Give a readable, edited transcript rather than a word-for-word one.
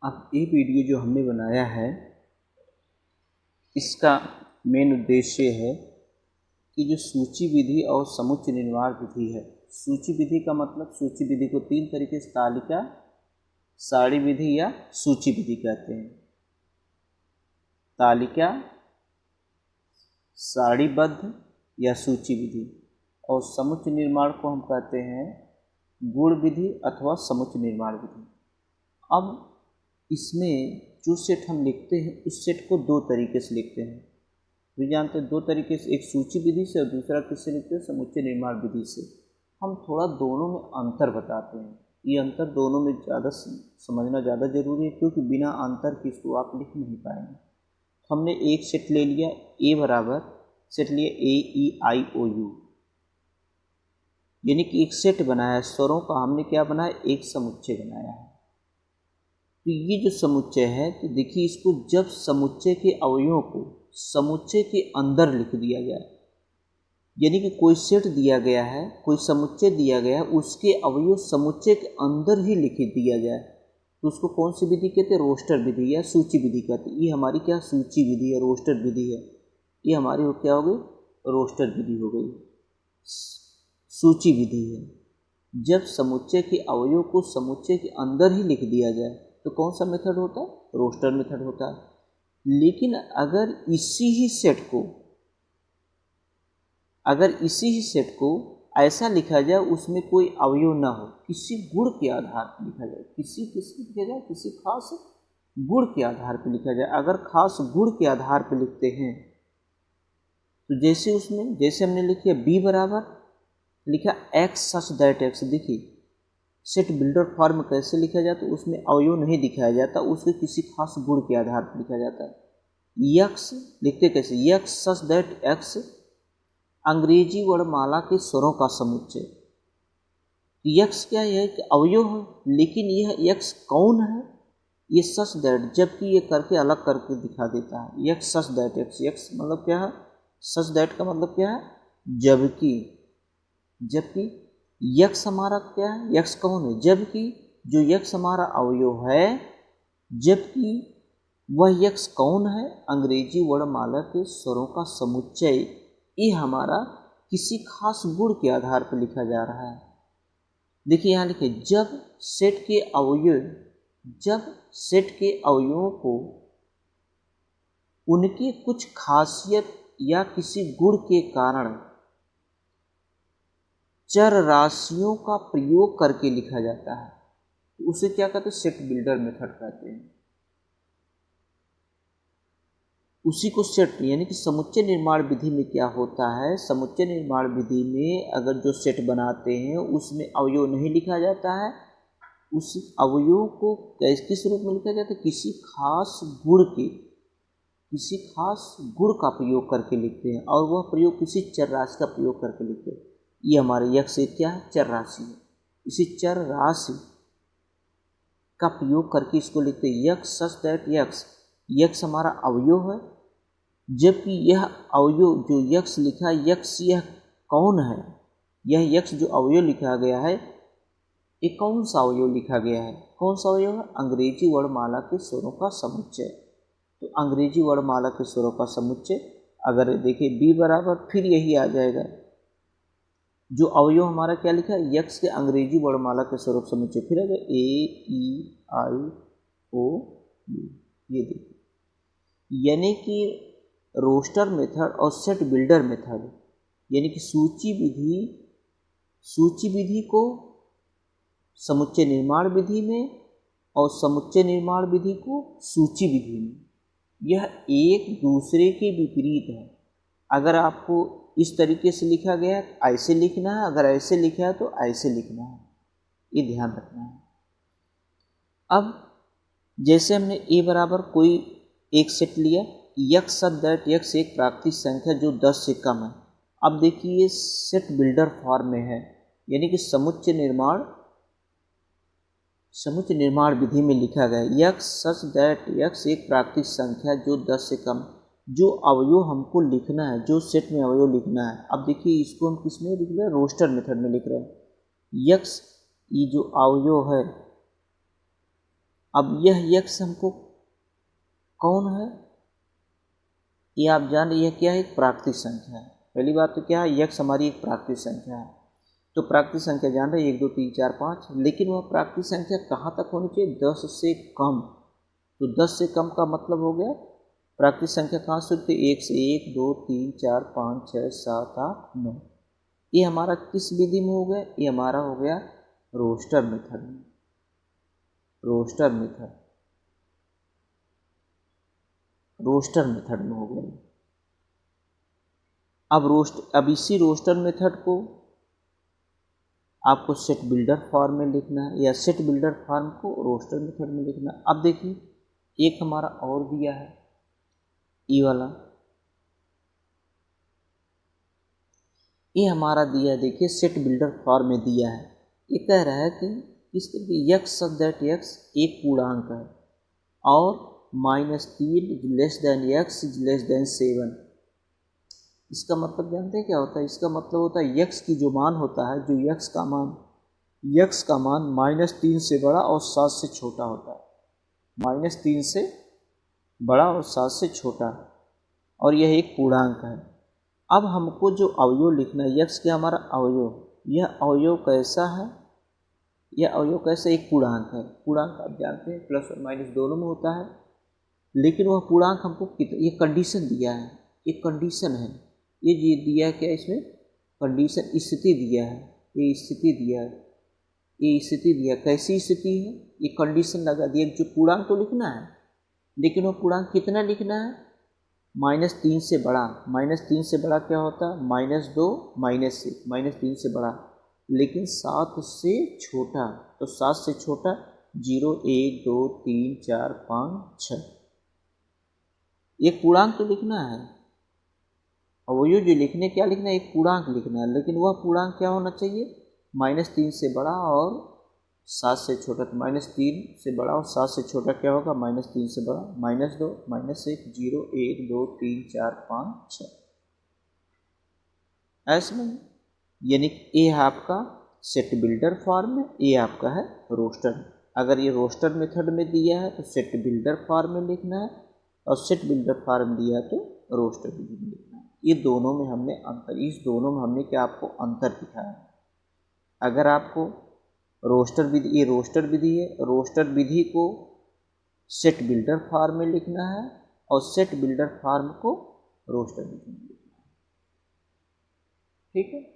अब ये वीडियो जो हमने बनाया है इसका मेन उद्देश्य है कि जो सूची विधि और समुच्चय निर्माण विधि है। सूची विधि का मतलब, सूची विधि को तीन तरीके से तालिका, सारणी विधि या सूची विधि कहते हैं। तालिका, सारणीबद्ध या सूची विधि। और समुच्चय निर्माण को हम कहते हैं गुण विधि अथवा समुच्चय निर्माण विधि। अब इसमें जो सेट हम लिखते हैं उस सेट को दो तरीके से लिखते हैं। भी जानते हैं दो तरीके से, एक सूची विधि से और दूसरा किससे लिखते हैं, समुच्चय निर्माण विधि से। हम थोड़ा दोनों में अंतर बताते हैं। ये अंतर दोनों में ज़्यादा समझना ज़्यादा जरूरी है, क्योंकि बिना अंतर के इसको आप लिख नहीं पाएंगे। हमने एक सेट ले लिया, ए बराबर सेट लिया ए ई आई ओ यू, यानी कि एक सेट बनाया है स्वरों का। हमने क्या बनाया, एक समुच्चय बनाया है। तो ये जो समुच्चय है, तो देखिए इसको जब समुच्चय के अवयवों को समुच्चय के अंदर लिख दिया जाए, यानी कि कोई सेट दिया गया है, कोई समुच्चय दिया गया है, उसके अवयव समुच्चय के अंदर ही लिख दिया जाए, तो उसको कौन सी विधि कहते हैं, रोस्टर विधि या सूची विधि कहते हैं। ये हमारी क्या सूची विधि है, रोस्टर विधि है। ये हमारी क्या हो गई, रोस्टर विधि हो गई। सूची विधि है जब समुच्चय के अवयव को समुच्चय के अंदर ही लिख दिया जाए, तो कौन सा मेथड होता है, रोस्टर मेथड होता है। लेकिन अगर इसी ही सेट को ऐसा लिखा जाए उसमें कोई अवयव ना हो, किसी गुण के आधार पर लिखा जाए, किसी खास गुण के आधार पर लिखा जाए। अगर खास गुण के आधार पर लिखते हैं तो जैसे हमने लिखा बी बराबर लिखा एक्स सच दैट एक्स। देखिए सेट बिल्डर फॉर्म कैसे लिखा जाता है, उसमें अवयव नहीं दिखाया जाता, उसके किसी खास गुण के आधार पर लिखा जाता है। यक्स लिखते कैसे, यक्स सच दैट एक्स अंग्रेजी वर्णमाला के स्वरों का समुच्चय। यक्स क्या है कि अवयव है, लेकिन यह यक्स कौन है, ये सच दैट, जबकि ये करके अलग करके दिखा देता है। X such that x, x मतलब क्या है, सच दैट का मतलब क्या है, जबकि यक्स हमारा क्या है, यक्स कौन है, जबकि जो यक्स हमारा अवयव है, जबकि वह यक्स कौन है, अंग्रेजी वर्णमाला के स्वरों का समुच्चय। ये हमारा किसी खास गुण के आधार पर लिखा जा रहा है। देखिए यहाँ लिखे जब सेट के अवयवों को उनकी कुछ खासियत या किसी गुण के कारण चर राशियों का प्रयोग करके लिखा जाता है, तो उसे क्या कहते हैं, सेट बिल्डर मेथड कहते हैं। उसी को सेट यानी कि समुच्चय निर्माण विधि में क्या होता है, समुच्चय निर्माण विधि में अगर जो सेट बनाते हैं उसमें अवयव नहीं लिखा जाता है, उस अवयव को किस रूप में लिखा जाता है, किसी खास गुण का प्रयोग करके लिखते हैं, और वह प्रयोग किसी चर राशि का प्रयोग करके लिखते हैं। ये हमारे यक्स एक क्या है, चर राशि है। इसी चर राशि का प्रयोग करके इसको लिखते हैं x such that x. X हमारा अवयव है, जबकि यह अवयव जो यक्स लिखा है, यक्स यह कौन है, यह यक्स जो अवयव लिखा गया है, ये कौन सा अवयव लिखा गया है, कौन सा अवयव है, अंग्रेजी वर्णमाला के स्वरों का समुच्चय। तो अंग्रेजी वर्णमाला के स्वरों का समुच्चय, अगर देखिए बी बराबर फिर यही आ जाएगा, जो अवयव हमारा क्या लिखा है, यक्स के अंग्रेजी वर्णमाला के स्वरूप समुच्चय। फिर अगर ए ई आई ओ यू, ये देखिए, यानी कि रोस्टर मेथड और सेट बिल्डर मेथड, यानी कि सूची विधि को समुच्चय निर्माण विधि में और समुच्चय निर्माण विधि को सूची विधि में, यह एक दूसरे के विपरीत है। अगर आपको इस तरीके से लिखा गया है ऐसे लिखना है, अगर ऐसे लिखा है तो ऐसे लिखना है, ये ध्यान रखना है। अब जैसे हमने ए बराबर कोई एक सेट लिया, यक्स सच दैट यक्स एक प्राकृतिक संख्या जो 10 से कम है। अब देखिए ये सेट बिल्डर फॉर्म में है, यानी कि समुच्चय निर्माण विधि में लिखा गया यक्स सच दैट यक्स एक प्राकृतिक संख्या जो 10 से कम। जो अवयव हमको लिखना है, जो सेट में अवयव लिखना है, अब देखिए इसको हम किस में लिख रहे हैं, रोस्टर मेथड में लिख रहे हैं। यक्स ये जो अवयव है अब यह यक्स हमको कौन है, ये आप जान रहे, यह क्या है, एक प्राकृतिक संख्या है। पहली बात तो क्या है, यक्स हमारी एक प्राकृतिक संख्या है। तो प्राकृतिक संख्या जान रहे 1 2 3 4 5, लेकिन वह प्राकृतिक संख्या कहाँ तक होनी चाहिए, 10 से कम। तो 10 से कम का मतलब हो गया प्राकृतिक संख्या कहाँ से होती है, 1 से 1 2 3 4 5 6 7 8 9। ये हमारा किस विधि में हो गया, ये हमारा हो गया रोस्टर मेथड में। रोस्टर मेथड में हो गया। अब इसी रोस्टर मेथड को आपको सेट बिल्डर फॉर्म में लिखना है, या सेट बिल्डर फॉर्म को रोस्टर मेथड में लिखना है। अब देखिए एक हमारा और दिया है, ई वाला, ये हमारा दिया है, देखिए सेट बिल्डर फॉर्म में दिया है। ये कह रहा है कि इस तरह की यक्स दैट यक्स एक पूर्णांक है और -3 less than x less than 7। इसका मतलब जानते हैं क्या होता है, इसका मतलब होता है यक्स की जो मान होता है, जो यक्स का मान -3 से बड़ा और 7 से छोटा होता है। -3 से बड़ा और 7 से छोटा, और यह एक पूर्णांक है। अब हमको जो अवयव लिखना है, यक्स क्या हमारा अवयव, यह अवयव कैसा है, यह अवयव कैसा, एक पूर्णांक है। पूर्णांक आप जानते हैं प्लस और माइनस दोनों में होता है, लेकिन वह पूर्णांक हमको ये कंडीशन दिया है, एक कंडीशन है, ये दिया है क्या, इसमें कंडीशन स्थिति दिया है, ये स्थिति दिया है, ये स्थिति दिया। कैसी स्थिति है, ये कंडीशन लगा दिया, जो पूर्णांक तो लिखना है, लेकिन वो पूर्णांक कितना लिखना है, -3 से बड़ा। -3 से बड़ा क्या होता है, -2 -1, -3 से बड़ा, लेकिन 7 से छोटा। तो 7 से छोटा 0 1 2 3 4 5 6, एक पूर्णांक तो लिखना है। और वो जो लिखने क्या लिखना है, एक पूर्णांक लिखना है, लेकिन वह पूर्णांक क्या होना चाहिए, -3 से बड़ा और 7 से छोटा। तो -3 से बड़ा और 7 से छोटा क्या होगा, -3 से बड़ा, -2 -1 0 1 2 3 4 5 6, ऐसे में। यानी ये है आपका सेट बिल्डर फॉर्म में, ये आपका है रोस्टर। अगर ये रोस्टर मेथड में दिया है तो सेट बिल्डर फॉर्म में लिखना है, और सेट बिल्डर फॉर्म दिया है तो रोस्टर विधि में लिखना है। ये दोनों में हमने अंतर, इस दोनों में हमने क्या आपको अंतर दिखाया है। अगर आपको रोस्टर विधि, ये रोस्टर विधि है, रोस्टर विधि को सेट बिल्डर फॉर्म में लिखना है और सेट बिल्डर फॉर्म को रोस्टर विधि में लिखना है। ठीक है।